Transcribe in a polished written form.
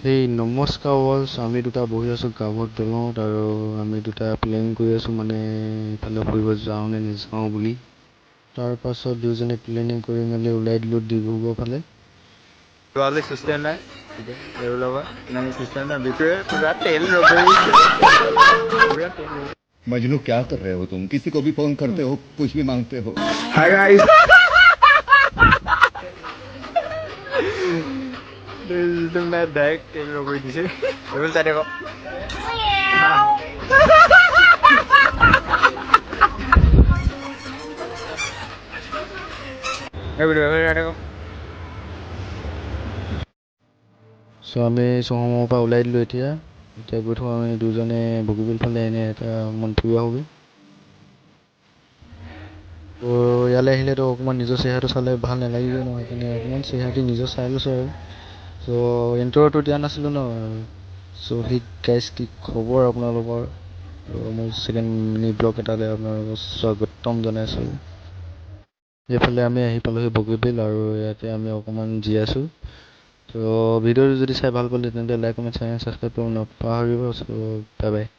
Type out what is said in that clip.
Hey, নমস্কাৰ worlds, আমি দুটা বহি আছোঁ গাঁৱত দলঙত আৰু আমি দুটা প্লেনিং কৰি আছোঁ মানে ইফালে ফুৰিব যাওঁ নে নাযাওঁ বুলি। তাৰপাছত দুয়োজনে প্লেনিং কৰি মেলি ওলাই দিলোঁ ডিব্ৰুগড় ফালে। চিষ্টেম নাই এইবোৰ লগত নাই চিষ্টেম নাই বিক্ৰী পুৰা তেল मजनू क्या कर रहे हो तुम किसी को भी फोन करते हो कुछ भी मांगते हो Hi guys. System নাই ডাইৰেক্ট তেল কৰি দিছে এইবোৰ চাই থাকক আমি চহমৰ পৰা ওলাই দিলোঁ এতিয়া গৈ থাকোঁ আমি দুজনে বগীবিল ফালে এনে এটা মন ফুৰিব আহোঁগৈ। তো ইয়ালৈ আহিলেতো অকণমান নিজৰ চেহেৰাটো চালে ভাল নালাগিব ন, সেইকাৰণে অকণমান চেহেৰাটো নিজৰ চাই লৈছোঁ আৰু। চ' ইণ্ট্ৰ'টো দিয়া নাছিলোঁ ন, চ' সেই গাইজ কি খবৰ আপোনালোকৰ। মোৰ ছেকেণ্ড মিনি ব্লগ এটালৈ আপোনালোকক স্বাগতম জনাইছোঁ। এইফালে আমি আহি পালোঁহি বগীবিল আৰু ইয়াতে আমি অকণমান জীয়াইছোঁ। তো ভিডিঅ'টো যদি চাই ভাল পালে তেন্তে লাইক কমেণ্ট শ্বেয়াৰ ছাবস্ক্ৰাইব কৰিব নাপাহৰিব। চ' বাই বাই।